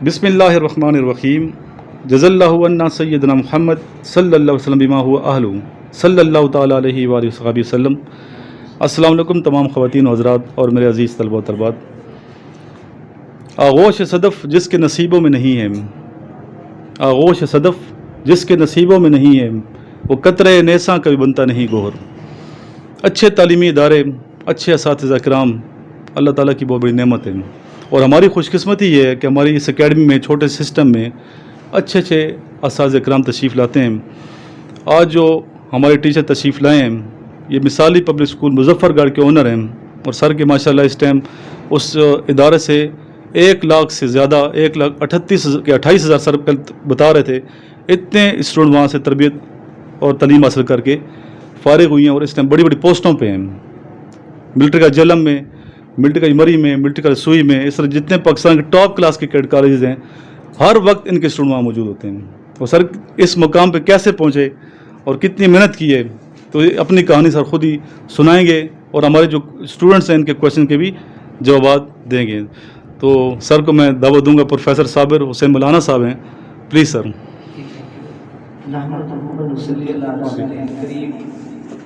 بسم اللہ الرحمن الرحیم جزا اللہ عنا سیدنا محمد صلی اللہ علیہ وسلم بما هو اہلہ صلی اللہ تعالیٰ علیہ وآلہ وصحبہ وسلم۔ السلام علیکم تمام خواتین و حضرات اور میرے عزیز طلبہ و طالبات۔ آغوش صدف جس کے نصیبوں میں نہیں ہے، آغوش صدف جس کے نصیبوں میں نہیں ہے، وہ قطرے نیساں کبھی بنتا نہیں گوہر۔ اچھے تعلیمی ادارے، اچھے اساتذہ کرام اللہ تعالیٰ کی بہت بڑی نعمت ہے، اور ہماری خوش قسمتی یہ ہے کہ ہماری اس اکیڈمی میں، چھوٹے سسٹم میں اچھے اچھے اساتذہ کرام تشریف لاتے ہیں۔ آج جو ہمارے ٹیچر تشریف لائے ہیں یہ مثالی پبلک اسکول مظفر گڑھ کے اونر ہیں، اور سر کے ماشاءاللہ اس ٹائم اس ادارے سے 1 لاکھ سے زیادہ 1,28,000 سر کل بتا رہے تھے، اتنے اسٹوڈنٹ وہاں سے تربیت اور تعلیم حاصل کر کے فارغ ہوئی ہیں، اور اس ٹائم بڑی بڑی پوسٹوں پہ ہیں، ملٹری کا جلم میں، ملٹری کا مری میں، ملٹری کا سوئی میں، اس طرح جتنے پاکستان کے ٹاپ کلاس کے کیڈٹ کالجز ہیں ہر وقت ان کے اسٹوڈنٹ وہاں موجود ہوتے ہیں۔ اور سر اس مقام پہ کیسے پہنچے اور کتنی محنت کی ہے تو یہ اپنی کہانی سر خود ہی سنائیں گے، اور ہمارے جو اسٹوڈنٹس ہیں ان کے کویشچن کے بھی جوابات دیں گے۔ تو سر کو میں دعوت دوں گا، پروفیسر صابر حسین مولانا صاحب ہیں، پلیز سر۔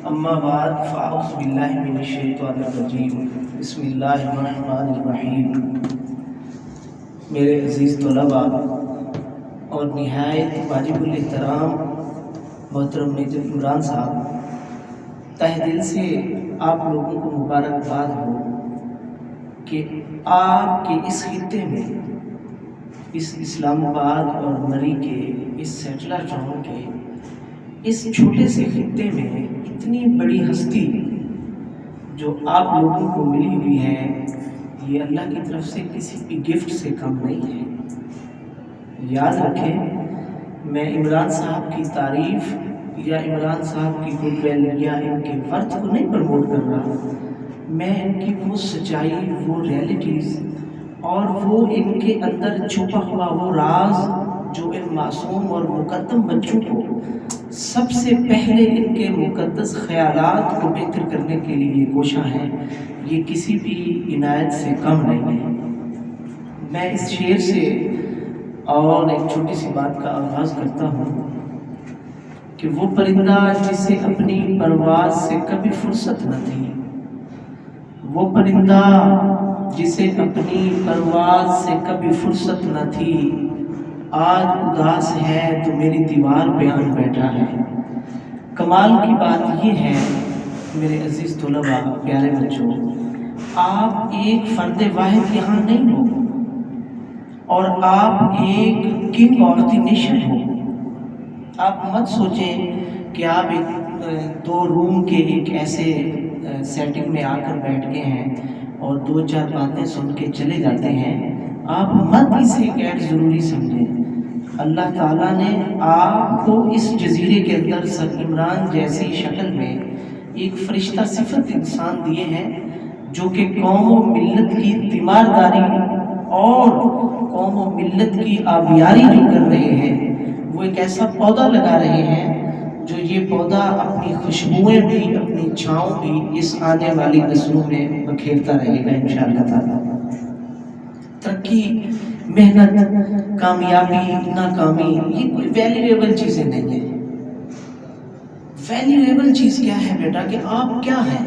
اما بعد فاعوذ باللہ من الشیطان الرجیم، بسم اللہ الرحمن الرحیم۔ میرے عزیز طلباء اور نہایت واجب الاحترام محترم میجر عمران صاحب، تہ دل سے آپ لوگوں کو مبارکباد ہو کہ آپ کے اس خطے میں، اس اسلام آباد اور مری کے اس سیٹلر ٹاؤن کے اس چھوٹے سے خطے میں اتنی بڑی ہستی جو آپ لوگوں کو ملی ہوئی ہے، یہ اللہ کی طرف سے کسی بھی گفٹ سے کم نہیں ہے۔ یاد رکھیں، میں عمران صاحب کی تعریف یا عمران صاحب کی گڈ ویل یا ان کے ورتھ کو نہیں پروموٹ کر رہا، میں ان کی وہ سچائی، وہ ریئلٹیز اور وہ ان کے اندر چھپا ہوا وہ راز جو ان معصوم اور مقدم بچوں کو سب سے پہلے ان کے مقدس خیالات کو بہتر کرنے کے لیے یہ کوشاں ہے، یہ کسی بھی عنایت سے کم نہیں ہے۔ میں اس شعر سے اور ایک چھوٹی سی بات کا آغاز کرتا ہوں کہ وہ پرندہ جسے اپنی پرواز سے کبھی فرصت نہ تھی، وہ پرندہ جسے اپنی پرواز سے کبھی فرصت نہ تھی، آج اداس ہے تو میری دیوار پہ آن بیٹھا ہے۔ کمال کی بات یہ ہے میرے عزیز طلباء، پیارے بچوں، آپ ایک فرد واحد یہاں نہیں ہو، اور آپ ایک کنگ آف دی نیشن ہو۔ آپ مت سوچیں کہ آپ ایک 2 روم کے ایک ایسے سیٹنگ میں آ کر بیٹھ گئے ہیں اور 2-4 باتیں سن کے چلے جاتے ہیں۔ آپ مت اسے غیر ضروری سمجھیں۔ اللہ تعالیٰ نے آپ کو اس جزیرے کے اندر سر عمران جیسی شکل میں ایک فرشتہ صفت انسان دیے ہیں، جو کہ قوم و ملت کی تیمارداری اور قوم و ملت کی آبیاری جو کر رہے ہیں، وہ ایک ایسا پودا لگا رہے ہیں جو یہ پودا اپنی خوشبوئیں بھی، اپنی چھاؤں بھی اس آنے والی نسلوں میں بکھیرتا رہے گا انشاءاللہ تعالیٰ۔ ترقی، محنت، کامیابی، ناکامی، یہ کوئی ویلیویبل چیزیں نہیں ہیں۔ ویلیویبل چیز کیا ہے بیٹا کہ آپ کیا ہیں۔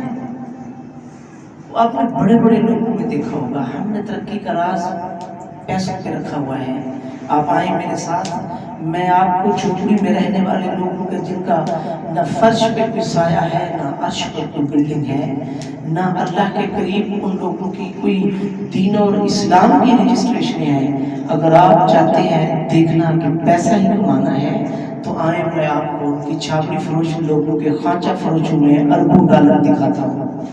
آپ نے بڑے بڑے لوگوں میں دیکھا ہوگا، ہم نے ترقی کا راز پیسوں پہ رکھا ہوا ہے۔ آپ آئیں میرے ساتھ، میں آپ کو جھوپڑی میں رہنے والے لوگوں کے جن کا نہ فرش پہ کوئی سایہ ہے، نہ عرش پر کوئی بلڈنگ ہے، نہ اللہ کے قریب ان لوگوں کی کوئی دین اور اسلام کی رجسٹریشن ہے۔ اگر آپ چاہتے ہیں دیکھنا کہ پیسہ ہی کمانا ہے تو آئیں، میں آپ کو ان کی چھاپڑی فروش لوگوں کے خانچہ فروشوں میں اربوں ڈالر دکھاتا ہوں۔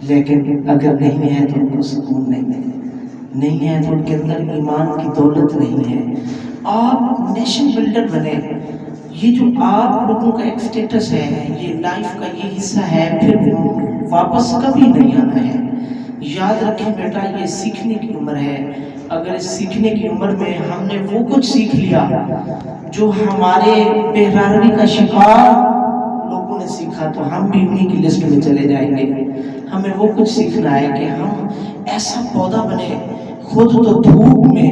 لیکن اگر نہیں ہے تو ان کو سکون نہیں ہے تو ان کے اندر ایمان کی دولت نہیں ہے۔ آپ نیشن بلڈر بنے، یہ جو آپ لوگوں کا ایک سٹیٹس ہے، یہ لائف کا یہ حصہ ہے، پھر واپس کبھی نہیں آنا ہے۔ یاد رکھیں بیٹا، یہ سیکھنے کی عمر ہے۔ اگر اس سیکھنے کی عمر میں ہم نے وہ کچھ سیکھ لیا جو ہمارے بے-راروی کا شکار لوگوں نے سیکھا تو ہم بھی انہی کی لسٹ میں چلے جائیں گے۔ ہمیں وہ کچھ سیکھنا ہے کہ ہم ایسا پودا بنے، خود تو دھوپ میں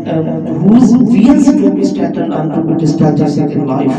whose wheels to be started and to be established in life।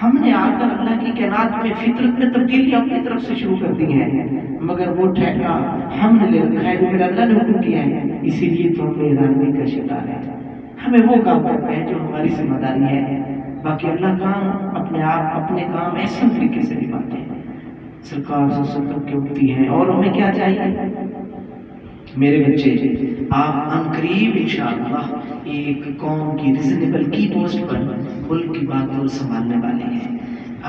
ہم نے آ کر اللہ کی کائنات میں فطرت میں تبدیلی اپنی طرف سے شروع کر دی ہے، مگر وہ ٹھیکہ ہم نے لے رکھا ہے جو میرا اللہ نے حکم کیا ہے، اسی لیے تو ہم حیرانی کا شکار ہے۔ ہمیں وہ کام کرنا ہے جو ہماری ذمہ داری ہے، باقی اللہ کام اپنے آپ اپنے کام ایسے طریقے سے نبھاتے ہیں۔ سرکار سے سنت کی اٹھتی ہے اور ہمیں کیا چاہیے؟ میرے بچے، آپ عنقریب انشاءاللہ ایک قوم کی ریزنیبل کی پوسٹ پر ملک کی بات اور سنبھالنے والے ہیں۔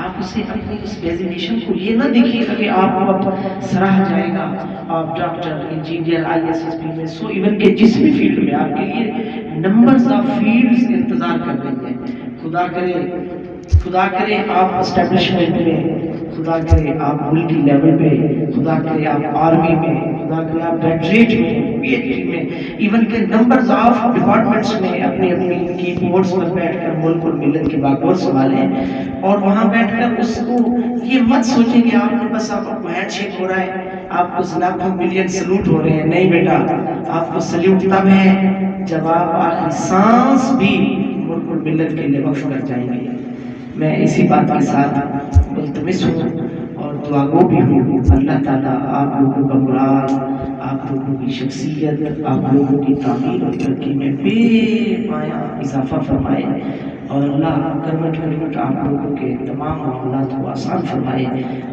آپ اسے اپنی اس ڈیزگنیشن کو یہ نہ دیکھیے گا کہ آپ کو اب سراہا جائے گا، آپ ڈاکٹر، انجینئر، IAS میں سو ایون کہ جس بھی فیلڈ میں آپ کے لیے نمبرز آف فیلڈز انتظار کر رہی ہیں۔ خدا کرے آپ اسٹیبلشمنٹ میں، خدا کرے آپ ملکی لیول پہ، خدا کرے آپ آرمی میں، خدا کرے آپ گریجویٹ میں، PhD میں، ایون کہ نمبرز آف ڈپارٹمنٹس میں اپنی کی بورڈز پر بیٹھ کر ملک اور ملت کی باگور سنبھالیں، اور وہاں بیٹھ کر اس کو یہ مت سوچیں کہ آپ نے بس آپ کو ہینڈ شیک ہو رہا ہے، آپ کو لاکھوں ملین سلوٹ ہو رہے ہیں۔ نہیں بیٹا، آپ کو سلیوٹ تب ہے جب آپ آخری سانس بھی ملک اور ملت کے لیے وقف کر جائیں گے۔ میں اسی بات کے ساتھ ملتمس ہوں اور دعا گو بھی ہوں، اللہ تعالیٰ آپ لوگوں کا مراد، آپ لوگوں کی شخصیت، آپ لوگوں کی تعمیر اور ترقی میں بے پایا اضافہ فرمائے، اور اللہ کرمٹ کرمٹ آپ لوگوں کے تمام معاملات کو آسان فرمائے،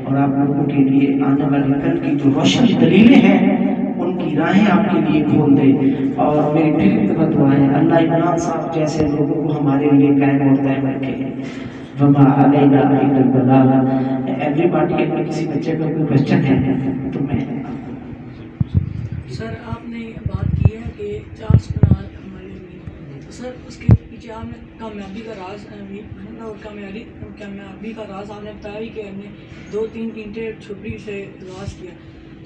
اور آپ لوگوں کے لیے آنے والے کل کی جو روشن دلیلیں ہیں ان کی راہیں آپ کے لیے کھول دے۔ اور میری پھر ایک دعا ہے، اللہ عمران صاحب جیسے لوگوں کو ہمارے لیے قائم اور دائم رکھے۔ وما علینا الا البلاغ۔ ایوری باڈی، اگر کسی بچے کا کوئی کوشچن ہے تو میں سر آپ نے بات کی ہے کہ چارج کنال ہمارے لیے، سر اس کے پیچھے آپ نے کامیابی کا راز اور کامیابی کا راز آپ نے بتایا کہ ہم نے 2-3 اینٹیں چھپڑی سے راز کیا۔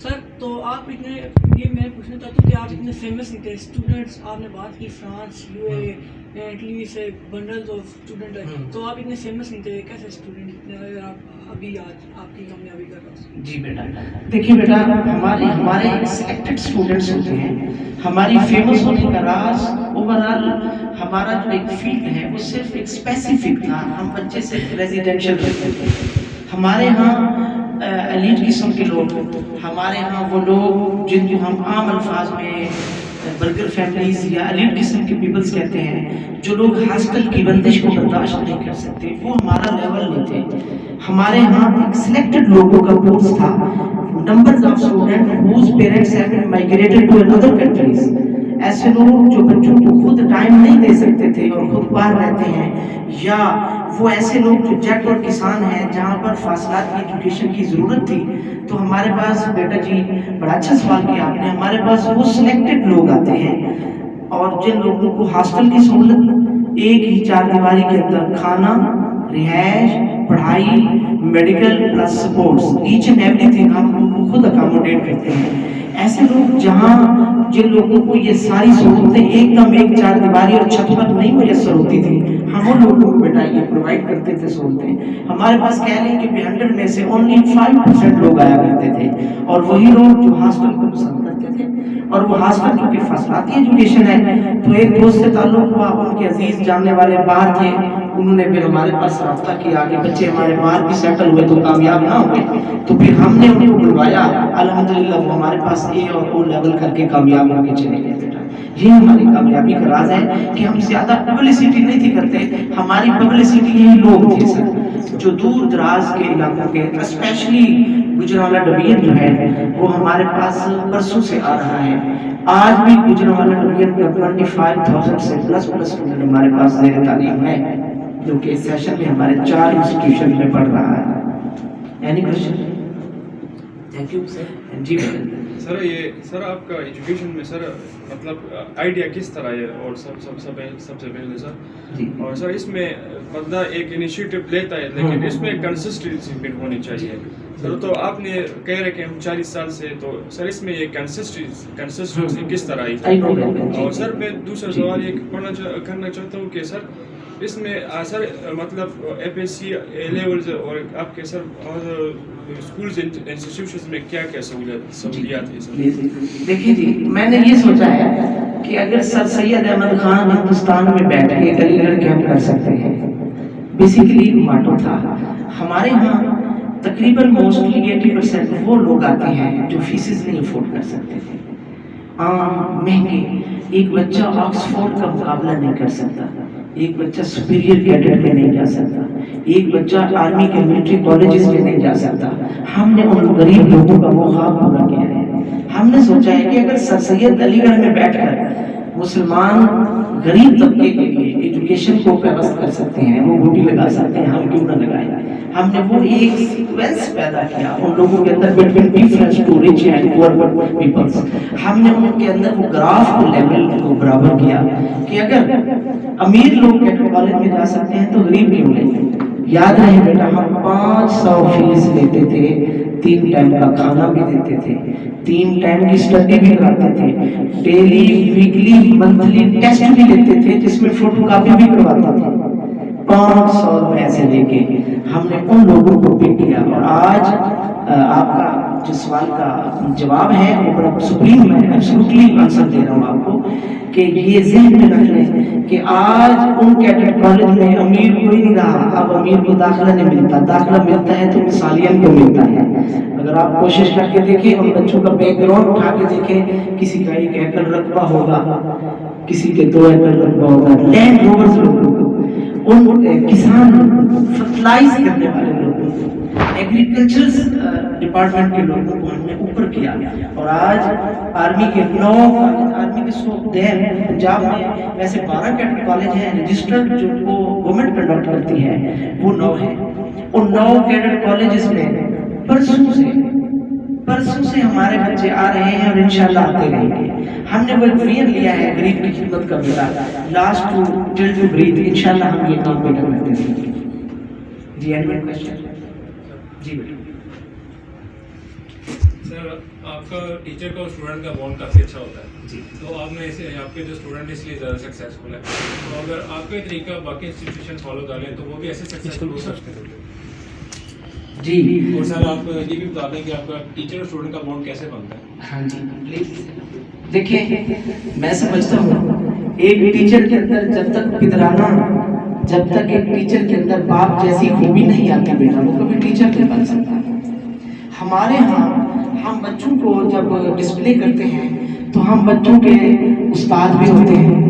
سر تو آپ اتنے، یہ میں پوچھنا چاہتا ہوں کہ آپ اتنے فیمس نہیں تھے، اسٹوڈنٹس آپ نے بات کی فرانس، UAE، اٹلی سے بنڈلز آف اسٹوڈنٹ ہیں، تو آپ اتنے فیمس نہیں تھے، کیسے اسٹوڈنٹ آپ ابھی آج آپ کی کامیابی کا راز؟ جی بیٹا، دیکھیے بیٹا، ہمارے سلیکٹڈ اسٹوڈنٹس ہوتے ہیں۔ ہماری فیمس ہونے کا راز اوورآل ہمارا جو ایک فیلڈ ہے وہ صرف ایک اسپیسیفک تھا، ہم بچے سے ریزیڈینشیل رہتے تھے۔ ہمارے ہاں ایلیٹ قسم کے لوگ، ہمارے ہاں وہ لوگ جن کو ہم عام الفاظ میں برگر فیملیز یا ایلیٹ قسم کے پیپلز کہتے ہیں، جو لوگ ہاسٹل کی بندش کو برداشت نہیں کر سکتے، وہ ہمارا لیول نہیں تھے۔ ہمارے ہاں ایک سلیکٹڈ لوگوں کا کورس تھا، numbers of student whose parents have migrated to other countries. ایسے لوگ جو بچوں کو خود ٹائم نہیں دے سکتے تھے اور خود باہر رہتے ہیں، یا وہ ایسے لوگ جو جٹ اور کسان ہیں جہاں پر فاصلات کی ایجوکیشن کی ضرورت تھی، تو ہمارے پاس بیٹا جی بڑا اچھا سوال کیا آپ نے، ہمارے پاس وہ سلیکٹڈ لوگ آتے ہیں، اور جن لوگوں کو ہاسٹل کی سہولت، ایک ہی چار دیواری کے اندر کھانا، رہائش، پڑھائی، medical plus sports, each and every thing ہم ان کو خود اکاموڈیٹ کرتے ہیں۔ ایسے لوگ جن لوگوں کو یہ ساری سہولتیں ایک دم ایک چار دیواری اور چھت پر نہیں میسر ہوتی تھی، ہم ان لوگوں کو بیٹا یہ پرووائڈ کرتے تھے سہولتیں۔ ہمارے پاس کہہ لیں کہ 100 میں سے اونلی 5% لوگ آیا کرتے تھے، اور وہی لوگ جو ہاسٹل کو پسند کرتے تھے، اور وہ ہاسٹل کیونکہ فاصلاتی ایجوکیشن ہے، تو ایک دوست سے تعلق ہوا، ان کے عزیز جاننے والے باہر تھے، انہوں نے پھر ہمارے پاس رابطہ کیا کہ بچے ہمارے باہر بھی سیٹل ہوئے تو کامیاب نہ ہوئے، تو پھر ہم نے ان کو بلوایا، الحمدللہ وہ ہمارے پاس A اور O لیول کر کے کامیاب ہو کے چلے گئے بیٹا۔ یہ ہماری کامیابی کا راز ہے کہ ہم زیادہ پبلسٹی نہیں تھی کرتے، ہماری پبلسٹی یہی لوگ تھے سر، جو دور دراز کے علاقوں کے، اسپیشلی گجرانوالہ ڈویژن جو ہے وہ ہمارے پاس برسوں سے آ رہا ہے۔ آج بھی گجرانوالہ ڈویژن کا 25,000 سے پلس اسٹوڈنٹ ہمارے پاس زیر تعلیم ہے، جو کہ اس سیشن میں ہمارے 4 انسٹیٹیوشن میں پڑھ رہا ہے۔ Any question? Thank you sir. جی سر آپ کا ایجوکیشن میں سر مطلب آئیڈیا کس طرح ہے، اور سب سے پہلے سر جی، اور سر اس میں بندہ ایک انیشیٹو لیتا ہے لیکن اس میں کنسسٹنسی بھی ہونی چاہیے سر، تو آپ نے کہہ رہے کہ ہم 40 سال سے، تو سر اس میں یہ کنسسٹنسی کس طرح آئی؟ اور سر میں دوسرا سوال یہ کرنا چاہتا ہوں کہ سر اس میں سر مطلب FSC لیولز اور آپ کے سر اسکولز انسٹیٹیوشنز میں کیا کیا سہولیات ہیں سر؟ دیکھیے جی، میں نے یہ سوچا ہے کہ اگر سر سید احمد خان ہندوستان میں بیٹھ کے علی گڑھ کیمپ کر سکتے ہیں، بیسیکلی ماٹو تھا. ہمارے یہاں تقریباً موسٹلی 80% وہ لوگ آتے ہیں جو فیسز نہیں افورڈ کر سکتے تھے. مہنگے. ایک بچہ آکسفورڈ کا مقابلہ نہیں کر سکتا, ایک بچہ سپیریئر کیڈٹ میں نہیں جا سکتا, ایک بچہ آرمی کے ملٹری کالجز میں نہیں جا سکتا. ہم نے ان غریب لوگوں کا وہ خواب پورا کیا ہے. ہم نے سوچا ہے کہ اگر سر سید علی گڑھ میں بیٹھ کر مسلمان غریب طبقے کے لیے ایجوکیشن کو پیوست کر سکتے ہیں, وہ ڈیوٹی لگا سکتے ہیں, ہم کیوں نہ لگائیں. ہم نے وہ ایک سیکوینس پیدا کیا ان لوگوں کے اندر between difference to rich and poor peoples. ہم نے ان کے اندر وہ گراف کو لیول کو برابر کیا کہ اگر امیر لوگ کیڈٹ کالج میں جا سکتے ہیں تو غریب کیوں نہیں. یاد رہے بیٹا, ہم 500 فیس لیتے تھے, 3 ٹائم کا کھانا بھی دیتے تھے, 3 ٹائم کی اسٹڈی بھی کراتے تھے, ڈیلی ویکلی منتھلی ٹیسٹ بھی لیتے تھے جس میں فوٹو کاپی بھی کرواتے تھے. 500 روپے سے لے کے ہم نے ان لوگوں کو پک کیا. اور آج آپ کا جو سوال کا جواب ہے وہ بڑا سپریم, میں ایبسولوٹلی آنسر دے رہا ہوں آپ کو کہ یہ ذہن میں رکھ لیں کہ آج ان کیڈٹ کالج میں امیر کوئی نہیں رہا. اب امیر کو داخلہ نہیں ملتا, داخلہ ملتا ہے تو مثالین کو ملتا ہے. اگر آپ کوشش کر کے دیکھیں, ان بچوں کا بیک گراؤنڈ اٹھا کے دیکھیں, کسی کا 1 ایکڑ رقبہ ہوگا, کسی کے 2 ایکڑ رقبہ ہوگا. لینڈ روورز لوگوں کو, ان کسان فرٹلائز کرنے والے لوگوں کو, ایگریکلچر ڈپارٹمنٹ کے لوگوں کو ہم نے اوپر کیا. اور آج آرمی کے 9 کالج, آرمی کے 100 دیر پنجاب میں ویسے 12 کیڈٹ کالج ہیں رجسٹرڈ جو کو گورنمنٹ کنڈکٹ کرتی ہے, وہ 9 ہیں. ان 9 کیڈٹ کالجز میں پرسوں سے ہمارے بچے آ رہے ہیں اور انشاءاللہ آتے رہیں گے. ہم نے وہ ویژن لیا ہے غریب کی خدمت کا میرا, last to till to breath. انشاءاللہ ہم یہ کام بیٹا کرتے رہیں گے. جی اینڈ کوسچن. جی بیٹا. سر, آپ کا ٹیچر کا اور اسٹوڈنٹ کا بانڈ کافی اچھا ہوتا ہے. جی. تو آپ نے اسے, آپ کے جو اسٹوڈنٹ اس لیے زیادہ سکسیزفل ہے, تو اگر آپ کا طریقہ باقی انسٹیٹیوشن فالو کر لیں تو وہ بھی ایسے سکسیزفل ہو سکتے ہیں. جی. اور سر آپ یہ بھی بتا دیں کہ آپ کا ٹیچر اور اسٹوڈنٹ کا بانڈ کیسے بنتا ہے. ہاں جی پلیز. دیکھیں, میں سمجھتا ہوں ایک ٹیچر کے اندر جب تک پدرانہ, جب تک ایک ٹیچر کے اندر باپ جیسی خوبی نہیں آتی بیٹا, وہ کبھی ٹیچر نہیں بن سکتا. ہمارے ہاں ہم بچوں کو جب ڈسپلے کرتے ہیں تو ہم بچوں کے استاد بھی ہوتے ہیں,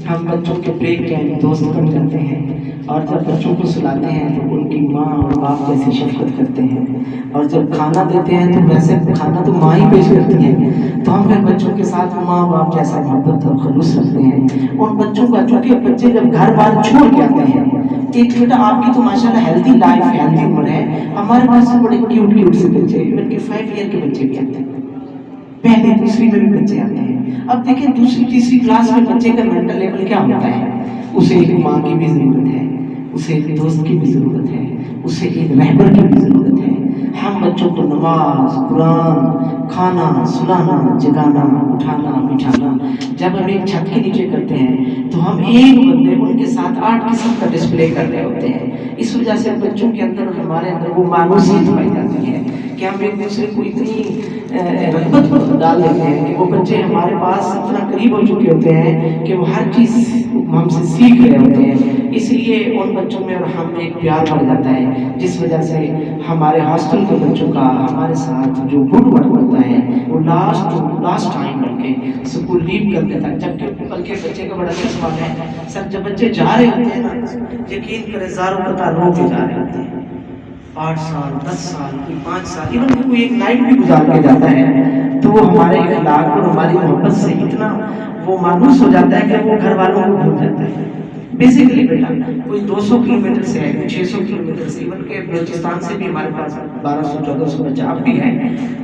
ہم بچوں کے بریک ٹائم دوست بن جاتے ہیں, اور جب بچوں کو سلاتے ہیں تو ان کی ماں اور باپ جیسی شفقت کرتے ہیں, اور جب کھانا دیتے ہیں تو ویسے کھانا تو ماں ہی پیش کرتی ہے, تو ہم پھر بچوں کے ساتھ ماں باپ جیسا محبت اور خلوص رکھتے ہیں. ان بچوں کا, چونکہ بچے جب گھر بار چھوڑ کے آتے ہیں, ایک بیٹا آپ کی تو ماشاءاللہ ہیلدی لائف, ہیلدی عمر ہے, ہمارے پاس سے بڑے کیوٹ سے بچے, ایون کہ 5 ایئر کے بچے بھی آتے ہیں, پہلی دوسری میں بھی بچے آتے ہیں. اب دیکھیں دوسری تیسری کلاس میں بچے کا مینٹل لیول کیا ہوتا ہے, اسے ایک ماں کی بھی ضرورت ہے, اسے ایک دوست کی بھی ضرورت ہے, اسے ایک رہبر کی بھی ضرورت ہے. ہم بچوں کو نماز, قرآن, کھانا, سلانا, جگانا, اٹھانا, بٹھانا جب ہم ایک چھت کے نیچے کرتے ہیں تو ہم ایک بندے ان کے ساتھ 8 قسم کا ڈسپلے کر رہے ہوتے ہیں. اس وجہ سے بچوں کے اندر اور ہمارے اندر وہ مانوسیت پائی جاتی ہے کہ ہم ایک دوسرے کو اتنی رغبت ڈال دیتے ہیں کہ وہ بچے ہمارے پاس اتنا قریب ہو چکے ہوتے ہیں کہ وہ ہر چیز ہم سے سیکھ رہے ہوتے ہیں. اس لیے ان بچوں میں اور ہم میں ایک پیار بڑھ جاتا ہے, جس وجہ سے ہمارے ہاسٹل کے بچوں کا ہمارے ساتھ جو گڈ ورک ہوتا ہے وہ لاسٹ ٹائم بلکہ اسکول لیو کرنے تک, جبکہ بلکہ بچے کا بڑا اچھا سوال ہے سر, جب بچے جا رہے ہوتے ہیں نا, یقین کریں زاروں قطار رو کے جا رہے ہوتے ہیں, 8 سال 10 سال کوئی 5 سال, ایون کوئی ایک نائٹ بھی گزار کے جاتا ہے, تو وہ ہمارے اخلاق اور ہماری محبت سے اتنا وہ مانوس ہو جاتا ہے کہ وہ گھر والوں کو بھول جاتا ہے. بیسیکلی بیٹا کوئی 200 کلومیٹر سے ہے, 600 کلومیٹر سے, ایون کہ بلوچستان سے بھی ہمارے پاس 1200-1400 بچہ اب بھی ہے,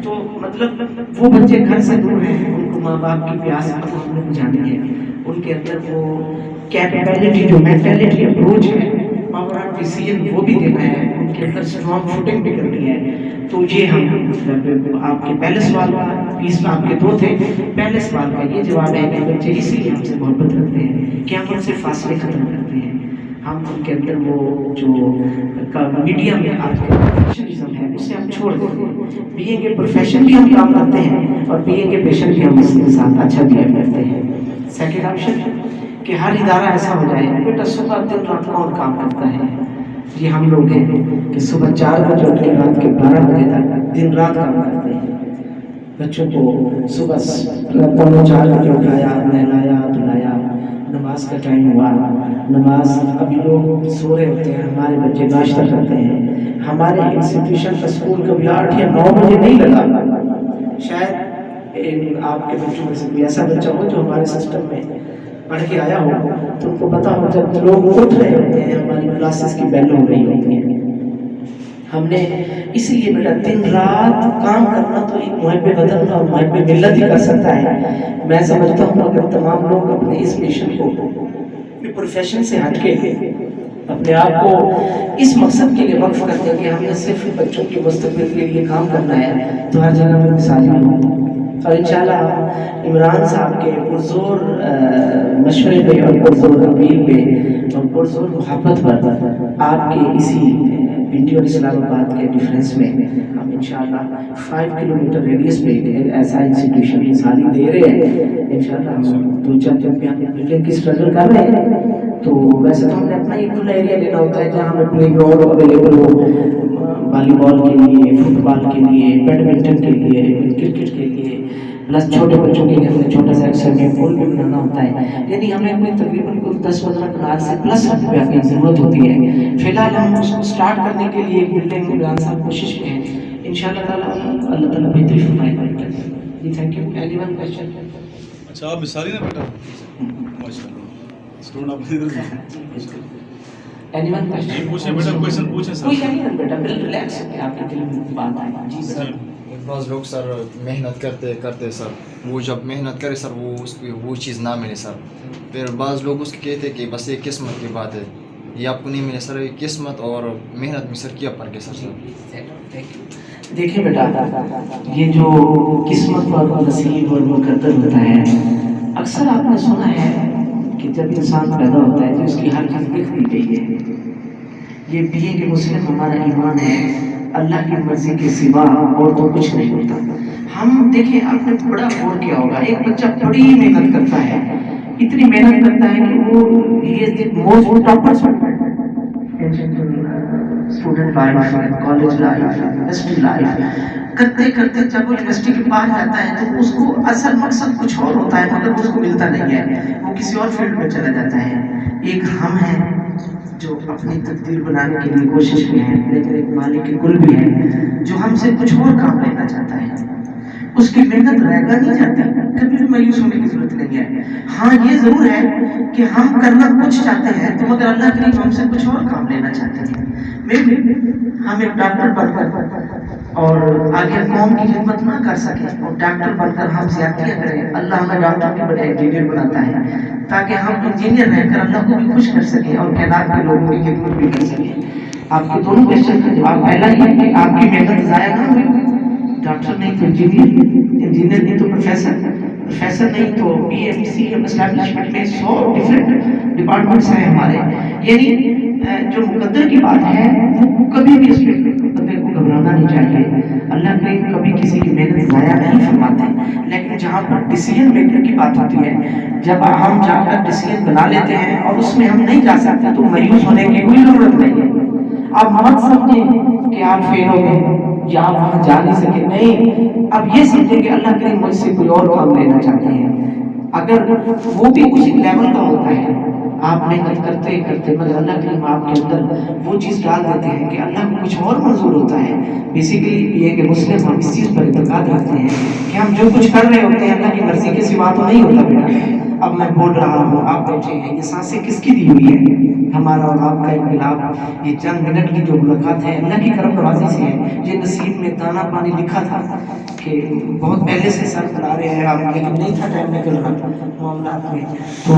تو مطلب وہ بچے گھر سے دور ہیں, ان کو ماں باپ کی پیاس کو ہم نے بجھانی ہے, ان کے اندر وہ کیپیبلٹی جو مینٹلٹی اپروچ ہے پاور آف ڈیسیژن وہ بھی دینا ہے, ان کے اندر اسٹرانگ فوٹنگ بھی کرنی ہے. تو یہ ہم آپ کے پہلے سوال کا, 20 آپ کے 2 تھے, پہلے سوال کا یہ جواب ہے کہ بچے اسی لیے ہم سے محبت رکھتے ہیں کہ ہم ان سے فاصلے ختم کرتے ہیں, ہم ان کے اندر وہ جو میڈیا میں آج کا پروفیشنلزم ہے اسے ہم چھوڑ دیتے ہیں. بی اے کے پروفیشن بھی ہم کام کرتے ہیں اور بی اے کے پیشنٹ بھی ہم اس کے ساتھ اچھا بہیو کرتے ہیں. سیکنڈ آپشن کہ ہر ادارہ ایسا ہو جائے بیٹا صبح دن رات کون کام کرتا ہے؟ یہ ہم لوگ ہیں کہ صبح 4 بجے اٹھ کے رات کے 12 بجے تک دن رات کام کرتے ہیں. بچوں کو صبح 4 بجے اٹھایا، نہلایا دھلایا، نماز کا ٹائم ہوا، نماز ابھی لوگ سو رہے ہوتے ہیں، ہمارے بچے ناشتہ کرتے ہیں. ہمارے انسٹیٹیوشن کا اسکول کبھی 8 یا 9 بجے نہیں لگا. شاید آپ کے بچوں میں سے کوئی ایسا بچہ ہو جو ہمارے سسٹم میں پڑھ کے آیا ہو تو ان کو پتا ہو جب لوگ اٹھ رہے ہوتے ہیں ہماری کلاسز کی بیل ہو رہی ہوتی ہیں. ہم نے اس لیے بیٹا دن رات کام کرنا تو ایک محب وطن اور محب ملت ہی کر سکتا ہے. میں سمجھتا ہوں اگر تمام لوگ اپنے اس مشن کو پروفیشن سے ہٹ کے اپنے آپ کو اس مقصد کے لیے وقف کرتے ہیں کہ ہم نے صرف بچوں کے مستقبل کے لیے کام کرنا ہے تو ہر جگہ میں مثالی ہوں. اور انشاءاللہ عمران صاحب کے پرزور مشورے پہ اور پرزور اپیل پہ اور پرزور محبت پر آپ کے اسی پنڈی اور اسلام آباد کے ڈیفرنس میں ہم انشاءاللہ 5 کلومیٹر ریڈیس پہ ایک ایسا انسٹیٹیوشن مثالی دے رہے ہیں. انشاءاللہ ہم 2-4 دن پہ ہم بلڈنگ کی اسٹرگل کر رہے ہیں. تو ویسے تو ہم نے اپنا ایک کھلا ایریا لینا ہوتا ہے جہاں ہمیں پلے گراؤنڈ اویلیبل ہو، والی بال کے لیے، فٹ بال کے لیے، بیڈمنٹن کے لیے، کرکٹ کے لیے، پلس چھوٹے بچوں کے لیے ہمیں چھوٹا سا سوئمنگ پول بھی بنانا ہوتا ہے. یعنی ہمیں کوئی تقریباً 10-15 کنال سے پلس روپیہ کی ضرورت ہوتی ہے. فی الحال ہم اس کو اسٹارٹ کرنے کے لیے بلڈنگ عمران صاحب کوشش میں ہیں. انشاءاللہ تعالیٰ اللہ تعالیٰ بہتری فرمائے گا. جی thank you. Any one question? اچھا آپ مثالی نا بیٹا ماشاء اللہ اسٹوڈنٹ آپ ادھر سے اینی ون کویسچن؟ پوچھیں بیٹا کویشچن پوچھیں سر. کوئی نہیں بیٹا بالکل ریلیکس ہو کے آپ کے دل میں بات آئے. جی سر. بعض لوگ سر محنت کرتے سر وہ جب محنت کرے سر وہ اس کو وہ چیز نہ ملے سر. پھر بعض لوگ اس کے کہتے کہ بس یہ قسمت کی بات ہے، یہ آپ کو نہیں ملے سر. یہ قسمت اور محنت میں سر کیا فرق ہے سر؟ دیکھیں بیٹا یہ جو قسمت اور نصیب اور مقدر ہوتا ہے، اکثر آپ نے سنا ہے کہ جب انسان پیدا ہوتا ہے تو اس کی ہر چیز لکھ دی گئی ہے. یہ بھی ہے کہ مسلم ہمارا ایمان ہے اللہ کی مرضی کے سوا اور تو کچھ نہیں ہوتا. ہم دیکھیں آپ نے بڑا غور کیا ہوگا، ایک بچہ بڑی محنت کرتا ہے، اتنی محنت کرتا ہے کہ وہ most topper student life, college life, university life کرتے کرتے جب وہ یونیورسٹی کے پاس جاتا ہے تو اس کو اصل مقصد کچھ اور ہوتا ہے مگر اس کو ملتا نہیں ہے، وہ کسی اور فیلڈ میں چلا جاتا ہے. ایک ہم ہیں جو اپنی تقدیر بنانے کے لیے کوشش میں ہیں، لیکن ایک مالک کل بھی ہے جو ہم سے کچھ اور کام لینا چاہتا ہے. اس کی محنت رہنا نہیں چاہتی، کبھی بھی مایوس ہونے کی ضرورت نہیں ہے. ہاں یہ ضرور ہے کہ ہم کرنا کچھ چاہتے ہیں تو مگر اللہ کریم ہم سے کچھ اور کام لینا چاہتے ہیں. ہم ایک ڈاکٹر بن کر اور آگے قوم کی خدمت نہ کر سکیں اور ڈاکٹر بن کر ہم زیادتیاں کریں، اللہ ہمیں ڈاکٹر کے بجائے انجینئر بناتا ہے تاکہ ہم انجینئر رہ کر اللہ کو بھی خوش کر سکیں اور کائنات کے لوگوں کی خدمت بھی کر سکیں. آپ کے دونوں کوشچن کا جواب پہلا یہ ہے کہ آپ کی محنت ضائع نہ ہوئی. ڈاکٹر نہیں تو انجینئر، انجینئر نہیں تو پروفیسر، پروفیسر نہیں تو بی ایم سی اسٹیبلشمنٹ میں 100 ڈفرینٹ ڈپارٹمنٹس ہیں ہمارے. یعنی جو مقدر کی بات ہے وہ کبھی بھی اس پہ مقدر کو گھبرانا نہیں چاہیے. اللہ کریم کبھی کسی کی محنت ضائع نہیں فرماتے، لیکن جہاں پر ڈیسیژن میکر کی بات ہوتی ہے، جب ہم جا کر ڈیسیژن بنا لیتے ہیں اور اس میں ہم نہیں جا سکتے تو مایوس ہونے کی کوئی ضرورت نہیں ہے. آپ مت سمجھیں کہ آپ فیل ہو گئے یا آپ وہاں جا نہیں سکے، نہیں. اب یہ سمجھیں کہ اللہ کریم مجھ سے کوئی اور کام لینا چاہتے ہیں. اگر وہ بھی کچھ لیول کا ہوتا ہے، آپ محنت کرتے کرتے مگر اللہ کریم آپ کے اندر وہ چیز ڈال دیتے ہیں کہ اللہ کو کچھ اور منظور ہوتا ہے. بیسیکلی یہ کہ مسلم ہم اس چیز پر اعتقاد رکھتے ہیں کہ ہم جو کچھ کر رہے ہوتے ہیں اللہ کی مرضی کے سوا تو نہیں ہوتا. بیٹا اب میں بول رہا ہوں، آپ بیٹھے ہیں، یہ سانسیں کس کی دی ہوئی ہے؟ ہمارا اور آپ کا ایک ملاپ، یہ چند منٹ کی جو ملاقات ہے اللہ کی کرم نوازی سے ہے. یہ نصیب میں دانا پانی لکھا تھا کہ بہت پہلے سے سر بلا رہے ہیں آپ، لیکن نہیں تھا ٹائم نکل رہا تھا معاملات میں، تو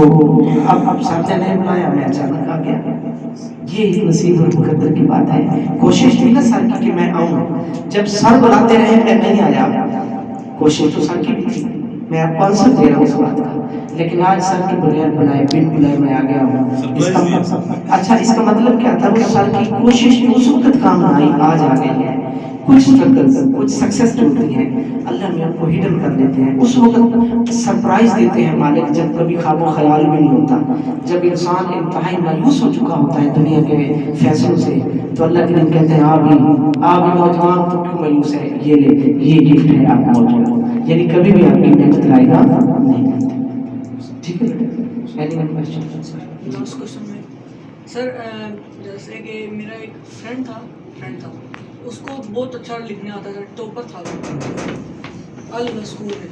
اب ساتھ نے بلایا، میں اچانک آ گیا. یہ ایک نصیب اور مقدر کی بات ہے. کوشش تھی نا سر کی کہ میں آؤں، جب سر بلاتے رہے میں نہیں آیا. کوشش تو سر کی بھی تھی، میں آپ کو آنسر دے رہا ہوں اس بات کا، لیکن آج سر کے بغیر بلائے بن بلائے میں آ گیا ہوں. اچھا اس کا مطلب کیا تھا؟ وہ سر کی کوشش اس وقت کام آئی، آج آ گئی ہے. کچھ اسٹرگلز کچھ سکسیس ڈھونڈتی ہیں اللہ میں ان کو ہڈن کر دیتے ہیں. اس وقت سرپرائز دیتے ہیں مالک جب کبھی خواب و خیال بھی نہیں ہوتا, جب انسان انتہائی مایوس ہو چکا ہوتا ہے دنیا کے فیصلوں سے, تو اللہ کے دن کہتے ہیں آپ نوجوان تو کیوں مایوس ہے, یہ لے یہ گفٹ ہے آپ نوجوان, یعنی کبھی بھی آپ کی محنت لائے گا نہیں. ٹھیک ہے, لاسٹ کوشچن میں سر, جیسے کہ میرا ایک فرینڈ تھا اس کو بہت اچھا لکھنے آتا تھا, ٹاپر تھا اسکول میں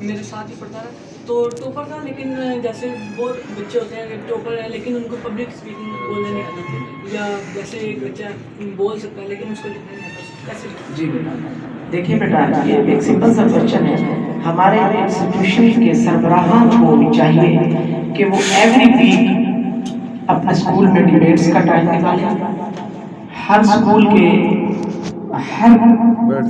میرے ساتھ ہی پڑھتا ہے, تو ٹاپر تھا لیکن جیسے بہت بچے ہوتے ہیں ٹاپر ہے لیکن ان کو پبلک اسپیکنگ بولنے نہیں آتا, یا جیسے ایک بچہ بول سکتا ہے لیکن اس کو لکھنا نہیں آتا, کیسے لکھنا؟ جی بیٹا دیکھیے بیٹا, یہ ایک سمپل سا کوشچن ہے. ہمارے انسٹیٹیوشن کے سربراہان کو چاہیے کہ وہ ایوری ویک اپنے اسکول میں ڈیبیٹس کا ٹائم نکالیں. ہر اسکول کے ہر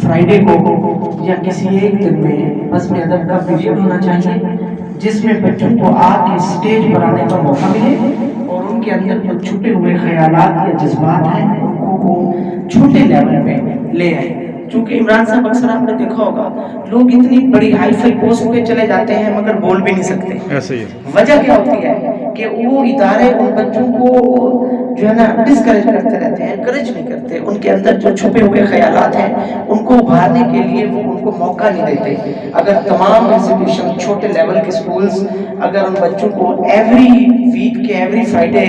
فرائیڈے کو یا کسی ایک دن میں نظم ادب کا پیریڈ ہونا چاہیے, جس میں بچوں کو آ کے اسٹیج پر آنے کا موقع ملے اور ان کے اندر جو چھپے ہوئے خیالات یا جذبات ہیں ان کو وہ چھوٹے لیول پہ لے آئے. چونکہ عمران صاحب اکثر آپ نے دیکھا ہوگا لوگ اتنی بڑی ہائی فائی پوسٹ پہ چلے جاتے ہیں مگر بول بھی نہیں سکتے. ایسے ہی وجہ کیا ہوتی ہے کہ وہ ادارے ان بچوں کو جو ہے نا ڈسکریج کرتے رہتے ہیں, انکریج نہیں کرتے. ان کے اندر جو چھپے ہوئے خیالات ہیں ان کو ابھارنے کے لیے وہ ان کو موقع نہیں دیتے. اگر تمام انسٹیٹیوشن چھوٹے لیول کے اسکولز اگر ان بچوں کو ایوری ویک کے ایوری فرائیڈے,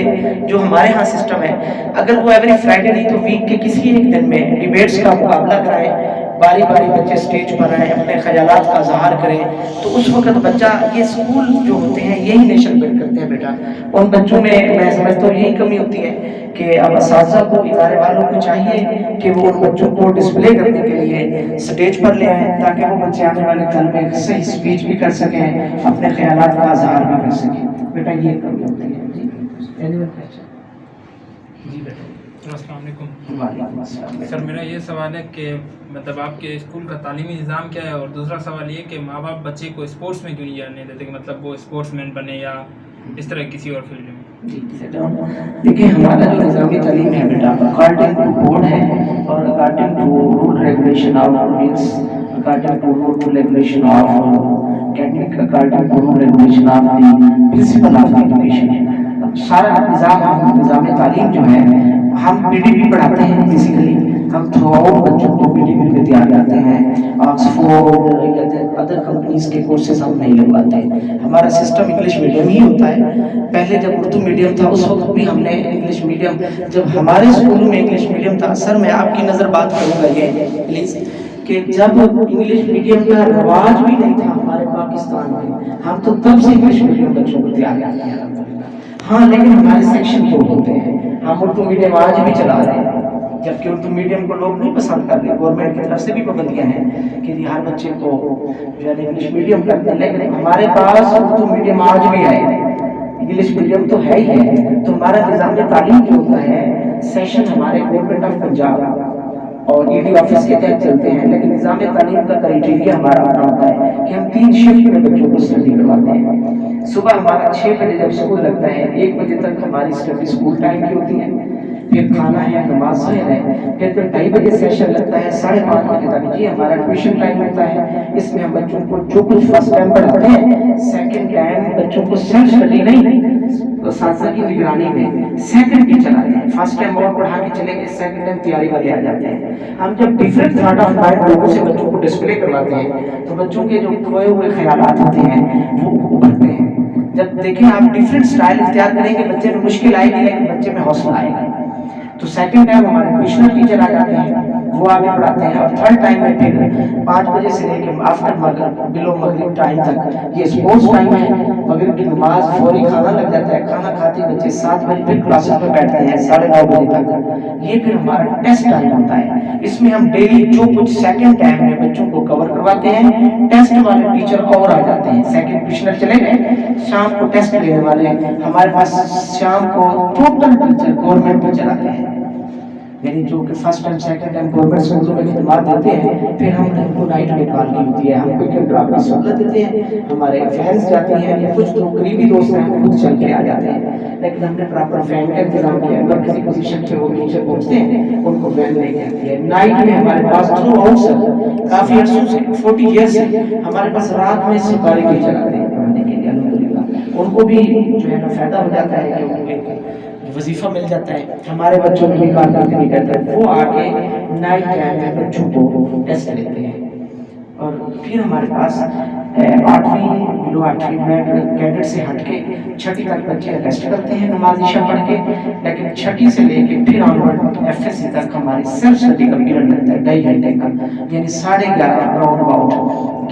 جو ہمارے ہاں سسٹم ہے, اگر وہ ایوری فرائیڈے نہیں تو ویک کے کسی ایک دن میں ڈیبیٹس کا مقابلہ کرائیں, باری باری بچے اسٹیج پر آئیں, اپنے خیالات کا اظہار کریں, تو اس وقت بچہ, یہ اسکول جو ہوتے ہیں یہی نیشن بلڈ کرتے ہیں بیٹا. ان بچوں میں میں سمجھتا ہوں یہی کمی ہوتی ہے کہ اب اساتذہ کو, ادارے والوں کو چاہیے کہ وہ ان بچوں کو ڈسپلے کرنے کے لیے اسٹیج پر لے آئیں تاکہ وہ بچے آنے والے کل میں صحیح اسپیچ بھی کر سکیں, اپنے خیالات کا اظہار بھی کر سکیں. بیٹا یہ کمی ہوتی ہے. جی بیٹا. السلام علیکم. وعلیکم السلام. سر میرا یہ سوال ہے کہ مطلب آپ کے اسکول کا تعلیمی نظام کیا ہے, اور دوسرا سوال یہ کہ ماں باپ بچے کو اسپورٹس میں کیوں نہیں جانے دیتے, کہ مطلب وہ اسپورٹس مین بنے یا اس طرح کسی اور فیلڈ میں. دیکھیں ہمارا جو نظامی تعلیم ہے بیٹا اکارڈنگ ٹو بورڈ ہے, اور according to rule regulation of mains according to rule regulation of academic, according to rule regulation of the principal of education ہے. سارا نظام, نظام تعلیم جو ہے, ہم پی ڈی پی پڑھاتے ہیں بیسیکلی, ہم تھرو آؤٹ بچوں کو پی ڈی پی پہ تیار کرتے ہیں. آکسفورڈ ادر کمپنیز کے کورسز ہم نہیں لگواتے. ہمارا سسٹم انگلش میڈیم ہی ہوتا ہے. پہلے جب اردو میڈیم تھا اس وقت بھی ہم نے انگلش میڈیم, جب ہمارے اسکولوں میں انگلش میڈیم تھا, سر میں آپ کی نظر بات کروں گا یہ پلیز, کہ جب انگلش میڈیم کا رواج بھی نہیں تھا ہمارے پاکستان میں, ہم تو تب سے انگلش میڈیم بچوں کو تیار کرتے ہیں. ہاں لیکن ہمارے سیکشن بورڈ ہوتے ہیں, ہم اردو میڈیم آج بھی چلا رہے ہیں, جبکہ اردو میڈیم کو لوگ نہیں پسند کر رہے. گورنمنٹ کی طرف سے بھی پابندیاں ہیں کہ ہر بچے کو جو ہے انگلش میڈیم کرتے ہیں, لیکن ہمارے پاس اردو میڈیم آج بھی ہے, انگلش میڈیم تو ہے ہی ہے. تو ہمارا نظام تعلیم جو ہوتا ہے, سیشن ہمارے گورنمنٹ آف پنجاب اور ای ڈی آفس کے تحت چلتے ہیں, لیکن نظام تعلیم کا کرائٹیریا ہمارا اپنا ہوتا ہے کہ ہم 3 شفٹ میں بچوں کو اسٹڈی کرواتے ہیں. صبح ہمارا 6 بجے جب اسکول لگتا ہے, 1 بجے تک ہماری اسٹڈی اسکول ٹائم کی ہوتی ہے, پھر کھانا ہے, نماز ظہر ہے, پھر 2:30 بجے سیشن لگتا ہے 5:30 بجے تک. یہ ہمارا ٹیوشن ٹائم ہوتا ہے. اس میں ہم بچوں کو جو کچھ فرسٹ ٹائم پڑھاتے ہیں, سیکنڈ ٹائم بچوں کو سیلف اسٹڈی نہیں, اساتذہ کی نگرانی میں سیکنڈ کی چلاتے ہیں. فرسٹ ٹائم اور پڑھا کے چلیں گے, سیکنڈ ٹائم تیاری والے آ جاتے ہیں. ہم جب ڈفرینٹ تھاٹ آف مائنڈ لوگوں سے بچوں کو ڈسپلے کرواتے ہیں تو بچوں کے جو کھوئے ہوئے خیالات ہوتے ہیں وہ ابھرتے ہیں. جب دیکھیں آپ ڈفرینٹ سٹائل اختیار کریں گے, بچے میں مشکل آئے گی لیکن بچے میں حوصلہ آئے گا. تو سیکنڈ ٹائم ہمارے ٹیوشنل ٹیچر آ جاتے ہیں, وہ آگے پڑھاتے ہیں. اور تھرڈ ٹائم میں پھر 5 بجے سے لے کے آفٹر مغرب بلو مغرب ٹائم تک یہ اسپورٹس ٹائم ہے. مغرب کی نماز فوری کھانا لگ جاتا ہے, کھانا کھاتے بچے 7 بجے پھر کلاسز میں بیٹھتے ہیں 9:30 بجے تک. یہ پھر ہمارا ٹیسٹ ٹائم ہوتا ہے. اس میں ہم ڈیلی جو کچھ سیکنڈ ٹائم میں بچوں کو کور کرواتے ہیں, ٹیسٹ والے ٹیچر اور آ جاتے ہیں. سیکنڈ ٹیوشنر چلے گئے, شام کو ٹیسٹ لینے والے ہمارے پاس شام کو ٹوٹل ٹیچر گورنمنٹ ٹیچر آتے ہیں. یعنی جو کہ first time second time government اسکولوں میں خدمات دیتے ہیں، پھر ہم ان کو نائٹ میں نکالنی ہوتی ہے. ہم کو ڈراپ کی سہولت دیتے ہیں، ہمارے فینس جاتی ہیں یا کچھ جو قریبی دوست ہیں ہم خود چل کے آ جاتے ہیں، لیکن ہم نے پراپر فین کا انتظام کیا ہے. اگر کسی پوزیشن پہ وہ ٹیچر پہنچتے ہیں ان کو فین لے کے آتی ہے. نائٹ میں ہمارے پاس تھرو آؤٹ سر کافی عرصوں سے 40 ایئر سے ہمارے پاس رات میں سپارے کے چلاتے ہیں پڑھانے کے لیے. الحمدللہ ان کو بھی جو ہے نا فائدہ ہو جاتا ہے کہ ان کو وظیفہ مل جاتا ہے. ہمارے بچوں میں بھی کارکردگی نہیں کرتے، وہ آ کے نائٹ ٹائم میں بچوں کو ٹیسٹ لیتے ہیں. اور پھر ہمارے پاس 8ویں کیڈٹ سے ہٹ کے 6ٹھی تک بچے ٹیسٹ کرتے ہیں نماز عشاء پڑھ کے، لیکن 6ٹھی سے لے کے پھر آنورڈ FSC تک ہماری سیلف اسٹڈی کا پیریڈ لگتا ہے 2.5 گھنٹے کا، یعنی 11:30 راؤنڈ اباؤٹ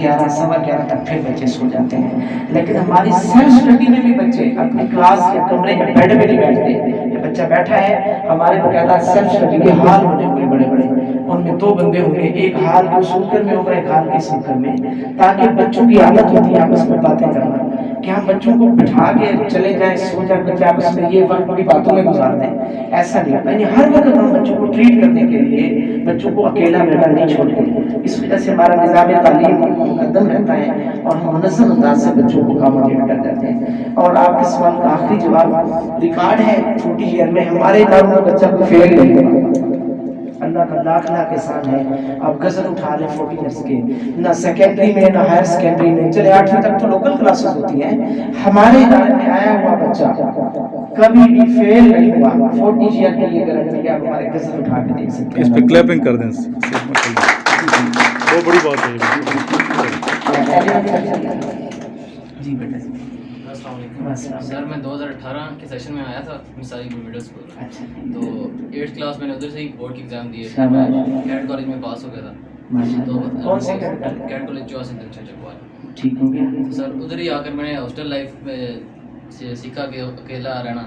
11 سوا 11 تک پھر بچے سو جاتے ہیں. لیکن ہماری سیلف اسٹڈی میں بھی بچے اپنی کلاس یا کمرے کے بیڈ میں نہیں بیٹھتے. یہ بچہ بیٹھا ہے ہمارے باقاعدہ سیلف اسٹڈی کے ہال ہونے ہوئے بڑے بڑے، ان میں 2 بندے ہوں گے، ایک ہال کے سپیکر میں ہوگا ایک ہال کے سپیکر میں، تاکہ بچوں کی عادت ہوتی ہے آپس میں باتیں کرنا کہ ہم بچوں کو بٹھا کے چلے جائیں سو جائیں بچے آپس میں یہ وقت بڑی باتوں میں گزار دیں. ایسا نہیں ہوتا. یعنی ہر وقت ہم بچوں کو ٹریٹ کرنے کے لیے بچوں کو اکیلا بیٹھا نہیں چھوڑتے. اس وجہ سے ہمارا نظام تعلیم مقدم رہتا ہے اور ہم منظم انداز سے بچوں کو اکاموڈیٹ کر دیتے ہیں. اور آپ کے سوال کا آخری جواب ریکارڈ ہے 40 ایئر میں ہمارے اداروں میں بچہ کو فیل نہیں ہوا. اللہ کا لاکھ لاکھ احسان ہے. آپ غزل اٹھا لیں 40 ایئرس کے، نہ سیکنڈری میں نہ ہائر سیکنڈری میں، چلے 8ویں تک تو لوکل کلاسز ہوتی ہیں، ہمارے ادارے میں آیا ہوا بچہ کبھی بھی فیل نہیں ہوا. 40 ایئر کے لیے گارنٹی ہے. آپ ہمارے غزل اٹھا کے دیکھ سکتے ہیں. اس پہ کلیپنگ کر دیں. بہت بڑی بات ہے. جی بیٹا. السلام علیکم سر، میں 2018 کے سیشن میں آیا تھا مثالی مڈل اسکول، تو 8th کلاس میں نے ادھر سے ہی بورڈ کی ایگزام دیے، کیڈ کالج میں پاس ہو گیا تھا. تو کون سے کیڈ کالج جو سینٹر چنچل ٹھیک ہو گیا. تو سر ادھر ہی آ کر میں نے ہاسٹل لائف میں سیکھا کہ اکیلا رہنا،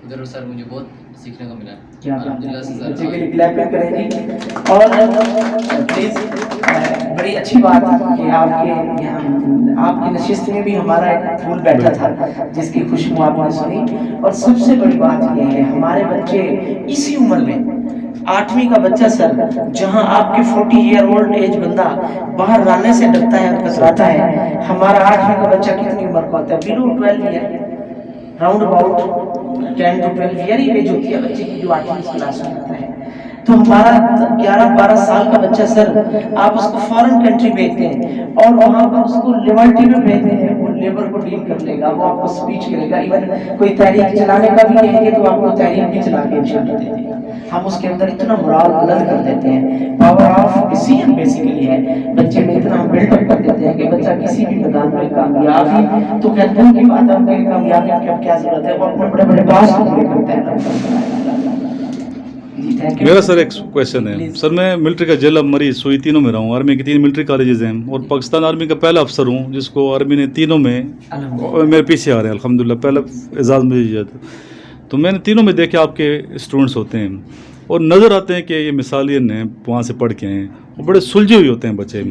ادھر سر مجھے بہت سیکھنے کو ملا الحمدللہ سے سر. بچے کے لیے کلیپنگ کریں گے. اور پلیز بڑی اچھی بات کہ آپ کی نشست میں بھی ہمارا ایک پھول بیٹھا تھا جس کی خوشبو آپ نے سنی. اور سب سے بڑی بات یہ ہے ہمارے بچے اسی عمر میں 8ویں کا بچہ سر، جہاں آپ کے 40 ایئر اولڈ ایج بندہ باہر رانے سے ڈرتا ہے اور کتراتا ہے، ہمارا 8ویں کا بچہ کتنی عمر کا ہوتا ہے؟ Below 12 year, round about 10 to 12 year ہی ایج ہوتی ہے بچے کی جو 8ویں کلاس میں ہوتا ہے. تو ہمارا 11-12 سال کا بچہ سر، آپ اس کو فورن کنٹری بھیجتے ہیں اور وہاں پر اس کو لیبرٹی میں بھیجتے ہیں، وہ لیبر کو ڈیل کر لے گا، وہ آپ کو اسپیچ کرے گا. ایون کوئی تحریک چلانے کا بھی کہیں گے تو آپ کو تحریک بھی چلا کے انشاءاللہ دے دے گا. ہم اس کے اندر اتنا مرال بلند کر دیتے ہیں. پاور آف ڈیسیژن بیسیکلی ہے بچے میں اتنا ہم بلڈ اپ کر دیتے ہیں کہ بچہ کسی بھی میدان میں کامیابی تو کہتے ہیں کی بات ہے، ان کامیابی کی اب کیا ضرورت ہے، وہ اپنے بڑے بڑے ٹاسک پورے کرتے ہیں. میرا سر ایک کویشچن ہے سر. میں ملٹری کا جیل اب مریض سوئی تینوں میں رہا ہوں. آرمی کے 3 ملٹری کالجز ہیں اور پاکستان آرمی کا پہلا افسر ہوں جس کو آرمی نے تینوں میں میرے پیچھے آ رہے ہیں الحمدللہ. پہلا اعزاز مجھے دیا تھا. تو میں نے تینوں میں دیکھے آپ کے اسٹوڈنٹس ہوتے ہیں اور نظر آتے ہیں کہ یہ مثالین ہیں وہاں سے پڑھ کے ہیں اور بڑے سلجھے ہوئے ہوتے ہیں بچے.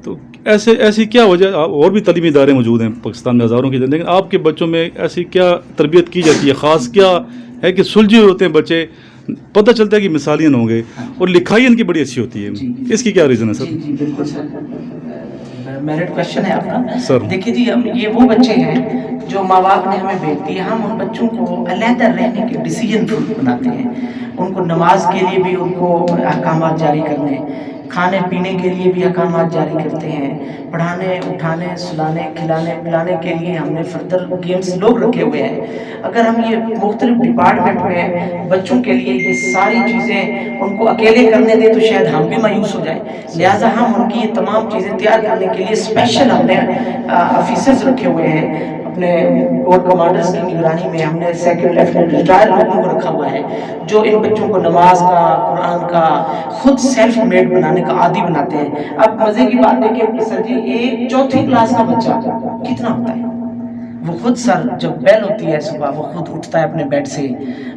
تو ایسی کیا وجہ؟ اور بھی تعلیمی ادارے موجود ہیں پاکستان میں ہزاروں کی، لیکن آپ کے بچوں میں ایسی کیا تربیت کی جاتی ہے خاص کیا ہے کہ سلجھے ہوئے ہوتے ہیں بچے؟ پتہ چلتا ہے کہ مثالین ہوں گے اور لکھائی ان کی بڑی اچھی ہوتی ہے. اس کی کیا ریزن ہے سر؟ جی بالکل سر، میرٹ کوشچن ہے آپ کا سر. دیکھیے جی، یہ وہ بچے ہیں جو ماں باپ نے ہمیں بھیج دی. ہم ان بچوں کو علیحدہ رہنے کے ڈیسیجن بناتے ہیں. ان کو نماز کے لیے بھی ان کو احکامات جاری کرنے، کھانے پینے کے لیے بھی احکامات جاری کرتے ہیں، پڑھانے اٹھانے سلانے کھلانے پلانے کے لیے ہم نے فردر گیمز لوگ رکھے ہوئے ہیں. اگر ہم یہ مختلف ڈپارٹمنٹ میں بچوں کے لیے یہ ساری چیزیں ان کو اکیلے کرنے دیں تو شاید ہم بھی مایوس ہو جائیں. لہٰذا ہم ان کی یہ تمام چیزیں تیار کرنے کے لیے اسپیشل ہم نے آفیسرز رکھے ہوئے ہیں. اپنے کور کمانڈرز کی نگرانی میں ہم نے سیکنڈ لیفٹیننٹ ریٹائر لوگوں کو رکھا ہوا ہے جو ان بچوں کو نماز کا، قرآن کا خود سیلف میڈ بنانے کا عادی بناتے ہیں. اب مزے کی بات دیکھیں کہ سر جی، ایک 4تھی کلاس کا بچہ کتنا ہوتا ہے؟ وہ خود سر جب بیل ہوتی ہے صبح وہ خود اٹھتا ہے اپنے بیڈ سے،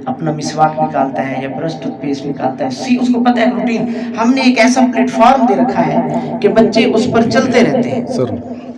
اپنا مسواک نکالتا ہے یا برش ٹوتھ پیسٹ نکالتا ہے. اس کو پتہ ہے روٹین. ہم نے ایک ایسا پلیٹ فارم دے رکھا ہے کہ بچے اس پر چلتے رہتے ہیں. سر